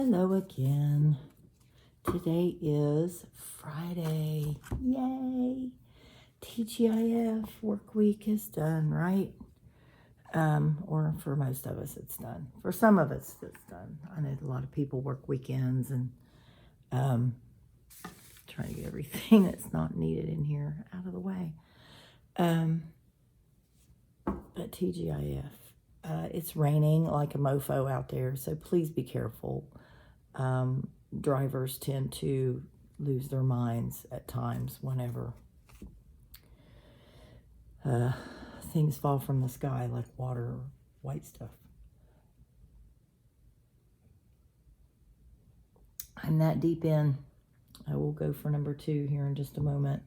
Hello again. Today is Friday. Yay! TGIF work week is done, right? Or for most of us, it's done. For some of us, it's done. I know a lot of people work weekends and trying to get everything that's not needed in here out of the way. But TGIF, it's raining like a mofo out there, so please be careful. Drivers tend to lose their minds at times whenever things fall from the sky like water or white stuff. I'm that deep in. I will go for number 2 here in just a moment.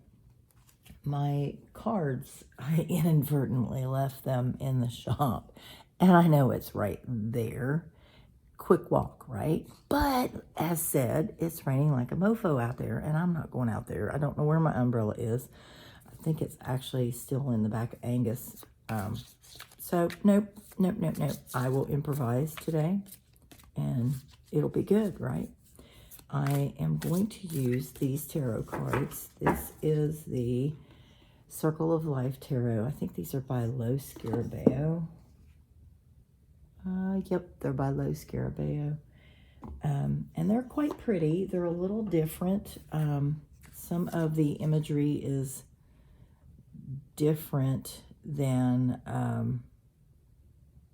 My cards, I inadvertently left them in the shop, and I know it's right there. Quick walk, right? But as said, it's raining like a mofo out there, and I'm not going out there. I don't know where my umbrella is. I think it's actually still in the back of Angus. So nope. I will improvise today, and it'll be good, right? I am going to use these tarot cards. This is the Circle of Life Tarot. I think these are by Lo Scarabeo. Yep, they're by Lo Scarabeo. And they're quite pretty. They're a little different. Some of the imagery is different than,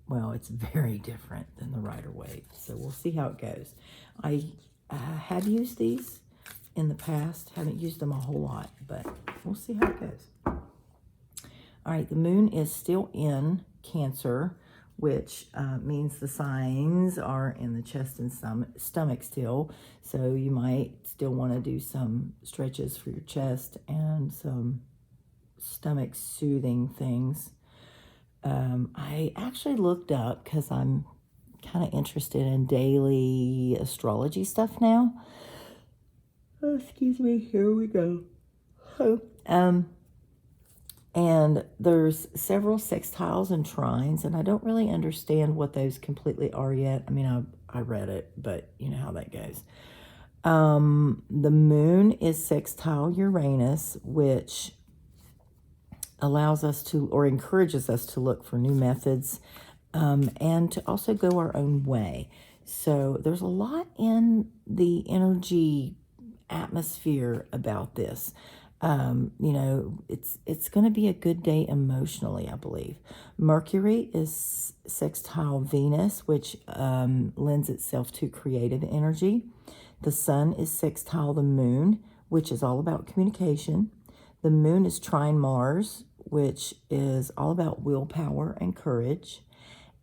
well, it's very different than the Rider-Waite. So we'll see how it goes. I have used these in the past. Haven't used them a whole lot, but we'll see how it goes. All right, the moon is still in Cancer, which means the signs are in the chest and stomach still. So you might still want to do some stretches for your chest and some stomach soothing things. I actually looked up because I'm kind of interested in daily astrology stuff now. Oh, excuse me. Here we go. And there's several sextiles and trines, and I don't really understand what those completely are yet. I mean, I read it, but you know how that goes. The moon is sextile Uranus, which allows us to, or encourages us to look for new methods, and to also go our own way. So there's a lot in the energy atmosphere about this. You know, it's going to be a good day emotionally, I believe. Mercury is sextile Venus, which lends itself to creative energy. The sun is sextile the moon, which is all about communication. The moon is trine Mars, which is all about willpower and courage.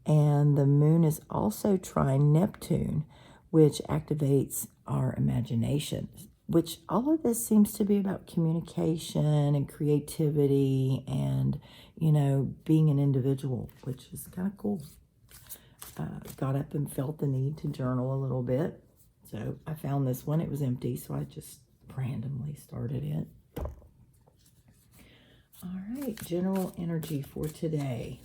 And the moon is also trine Neptune, which activates our imagination, which all of this seems to be about communication and creativity and, you know, being an individual, which is kind of cool. Got up and felt the need to journal a little bit. So I found this one. It was empty, so I just randomly started it. All right, general energy for today.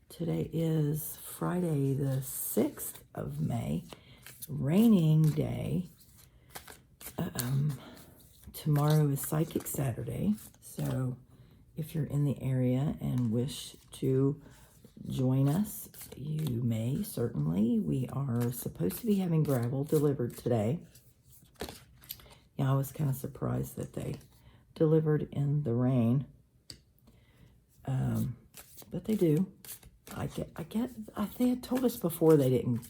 Today is Friday the 6th of May. Raining day. Tomorrow is Psychic Saturday, so if you're in the area and wish to join us, you may certainly. We are supposed to be having gravel delivered today. Yeah, I was kind of surprised that they delivered in the rain, but they do. They had told us before they didn't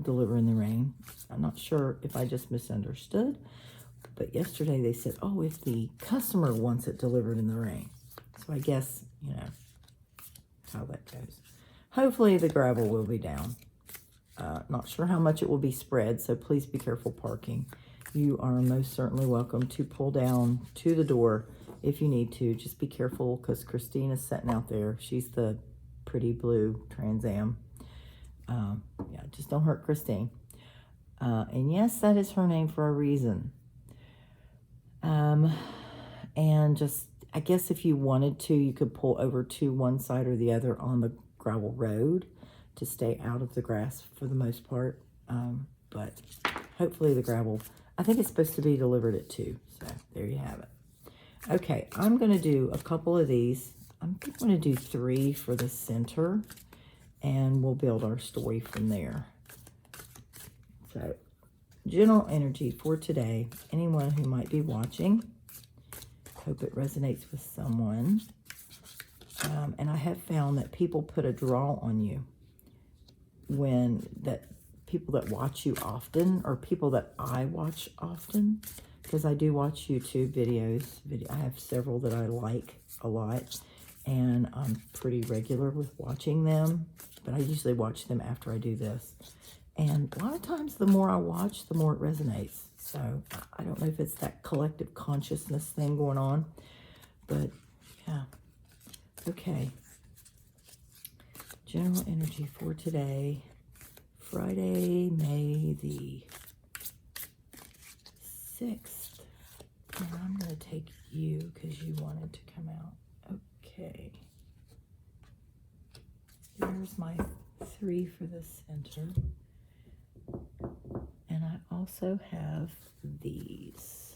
deliver in the rain. I'm not sure if I just misunderstood, but yesterday they said, oh, if the customer wants it delivered in the rain. So I guess, you know, how that goes. Hopefully the gravel will be down. Not sure how much it will be spread, so please be careful parking. You are most certainly welcome to pull down to the door if you need to. Just be careful because Christine is sitting out there. She's the pretty blue Trans Am. Yeah, just don't hurt Christine. And yes, that is her name for a reason. And just, I guess if you wanted to, you could pull over to one side or the other on the gravel road to stay out of the grass for the most part. But hopefully the gravel, I think it's supposed to be delivered at 2. So there you have it. Okay, I'm going to do a couple of these. I'm going to do 3 for the center, and we'll build our story from there. So, general energy for today. Anyone who might be watching. Hope it resonates with someone. And I have found that people put a draw on you people that watch you often, or people that I watch often, because I do watch YouTube videos. I have several that I like a lot, and I'm pretty regular with watching them, but I usually watch them after I do this. And a lot of times the more I watch, the more it resonates. So I don't know if it's that collective consciousness thing going on, but yeah. Okay. General energy for today, Friday, May the 6th. And I'm going to take you because you wanted to come out. Okay. There's my 3 for the center. And I also have these.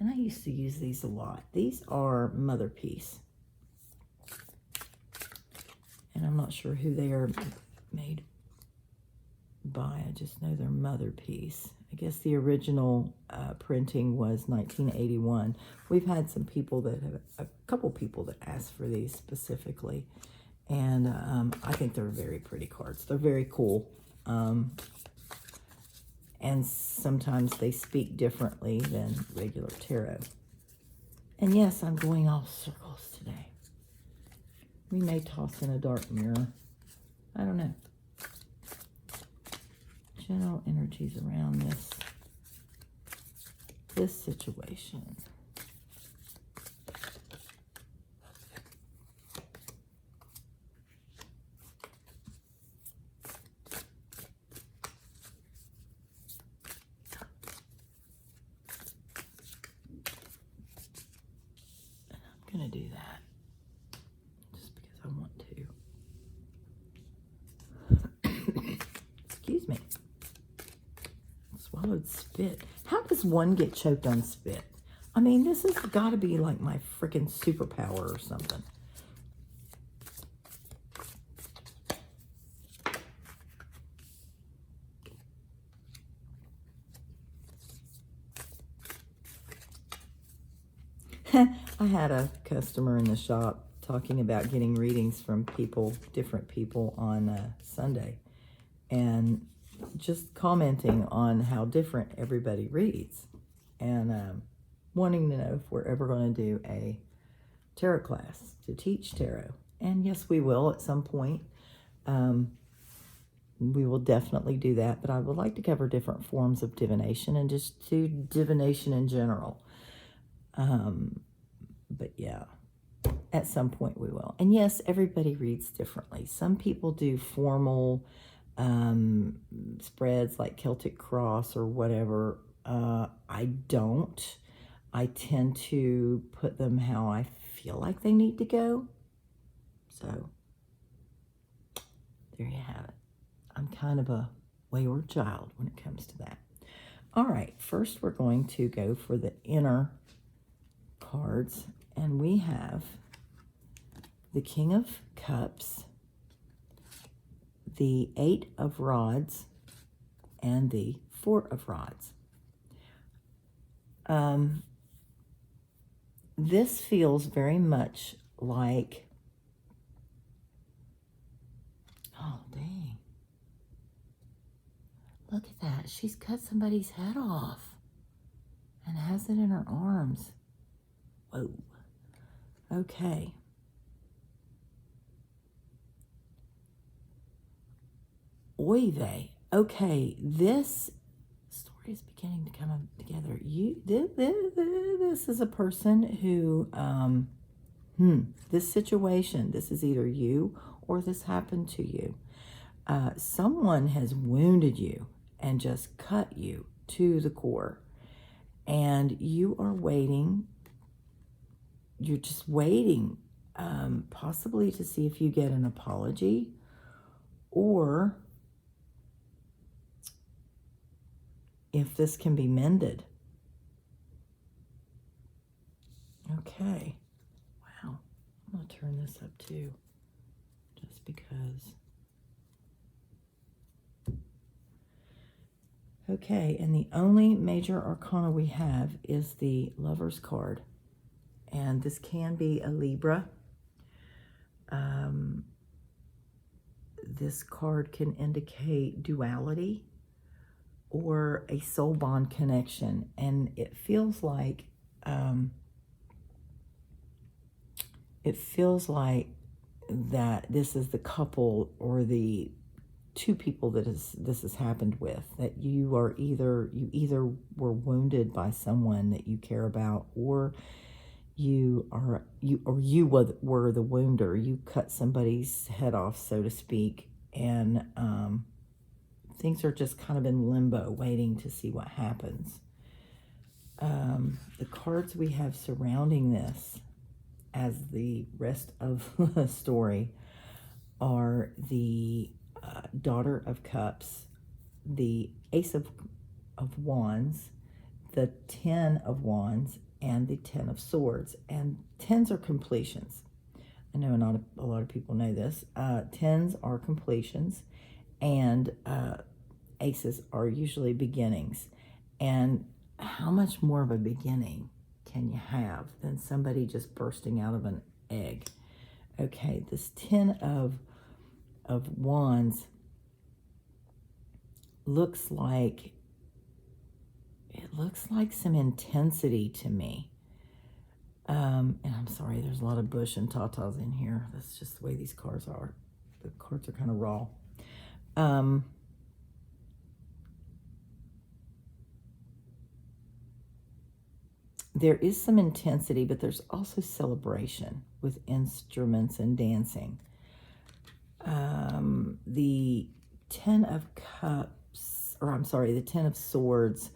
And I used to use these a lot. These are Mother Peace. And I'm not sure who they are made by. I just know they're Mother Peace. I guess the original printing was 1981. We've had some people that have, a couple people that asked for these specifically. And I think they're very pretty cards. They're very cool. And sometimes they speak differently than regular tarot. And yes, I'm going off circles today. We may toss in a dark mirror. I don't know. General energies around this situation. I'm going to do that just because I want to. Excuse me. Swallowed spit. How does one get choked on spit? I mean, this has got to be like my freaking superpower or something. I had a customer in the shop talking about getting readings from people, different people on Sunday, and just commenting on how different everybody reads, and wanting to know if we're ever going to do a tarot class to teach tarot. And yes, we will at some point. We will definitely do that, but I would like to cover different forms of divination and just do divination in general. But yeah, at some point we will. And yes, everybody reads differently. Some people do formal spreads like Celtic Cross or whatever. I don't. I tend to put them how I feel like they need to go. So there you have it. I'm kind of a wayward child when it comes to that. All right, first we're going to go for the inner cards, and we have the King of Cups, the 8 of Rods, and the 4 of Rods. This feels very much like, oh dang, look at that. She's cut somebody's head off and has it in her arms. Whoa. Okay. Oy vey. Okay, this story is beginning to come together. This is a person who, this situation, this is either you or this happened to you. Someone has wounded you and just cut you to the core. And you are waiting. You're just waiting possibly to see if you get an apology, or if this can be mended. Okay. Wow. I'm going to turn this up too, just because. Okay, and the only major arcana we have is the Lover's card. And this can be a Libra. This card can indicate duality or a soul bond connection. And it feels like that this is the couple or the two people that this has happened with, that you either were wounded by someone that you care about, or you were the wounder. You cut somebody's head off, so to speak, and things are just kind of in limbo, waiting to see what happens. The cards we have surrounding this, as the rest of the story, are the Daughter of Cups, the Ace of Wands, the 10 of Wands, and the 10 of Swords. And 10s are completions. I know not a lot of people know this. 10s are completions, and aces are usually beginnings. And how much more of a beginning can you have than somebody just bursting out of an egg? Okay, this 10 of Wands looks like some intensity to me. And I'm sorry, there's a lot of bush and tatas in here. That's just the way these cards are. The cards are kind of raw. There is some intensity, but there's also celebration with instruments and dancing. The 10 of Cups, or I'm sorry, the 10 of Swords,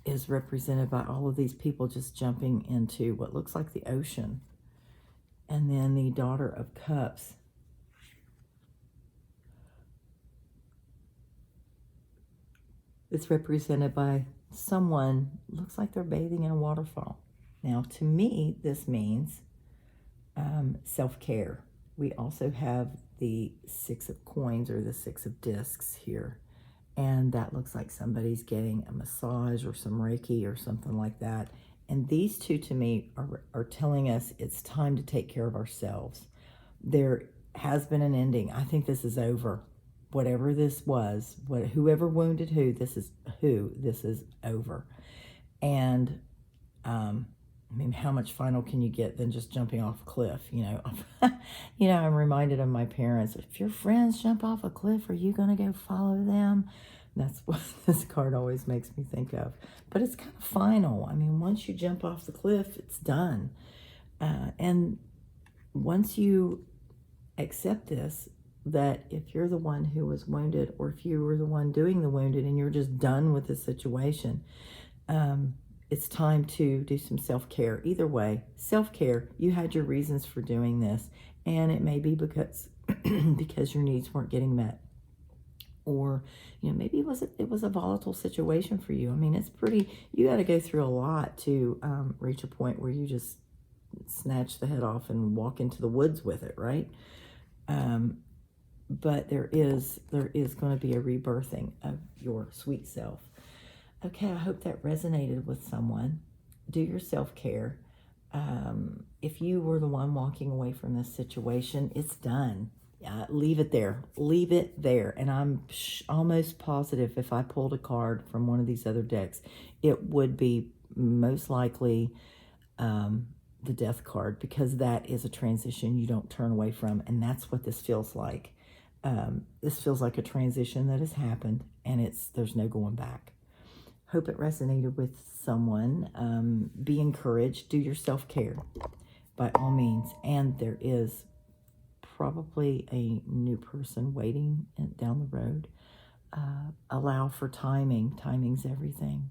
is represented by all of these people just jumping into what looks like the ocean. And then the Daughter of Cups is represented by someone, looks like they're bathing in a waterfall. Now, to me, this means self-care. We also have the 6 of Coins, or the 6 of Discs here. And that looks like somebody's getting a massage or some Reiki or something like that. And these two, to me, are telling us it's time to take care of ourselves. There has been an ending. I think this is over. Whatever this was, whoever wounded who, this is over. And I mean, how much final can you get than just jumping off a cliff? I'm reminded of my parents. If your friends jump off a cliff, are you going to go follow them? That's what this card always makes me think of. But it's kind of final. I mean, once you jump off the cliff, it's done. And once you accept this, that if you're the one who was wounded, or if you were the one doing the wounded and you're just done with the situation, it's time to do some self-care. Either way, self-care, you had your reasons for doing this, and it may be because your needs weren't getting met. Or, maybe it was a volatile situation for you. I mean, you got to go through a lot to reach a point where you just snatch the head off and walk into the woods with it, right? But there is going to be a rebirthing of your sweet self. Okay, I hope that resonated with someone. Do your self-care. If you were the one walking away from this situation, it's done. Leave it there. Leave it there. And I'm almost positive if I pulled a card from one of these other decks, it would be most likely the Death card, because that is a transition you don't turn away from. And that's what this feels like. This feels like a transition that has happened, and there's no going back. Hope it resonated with someone. Be encouraged. Do your self-care by all means. And there is probably a new person waiting down the road. Allow for timing. Timing's everything.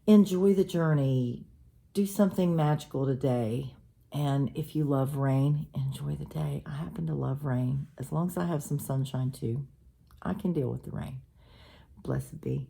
enjoy the journey. Do something magical today. And if you love rain, enjoy the day. I happen to love rain. As long as I have some sunshine too, I can deal with the rain. Blessed be.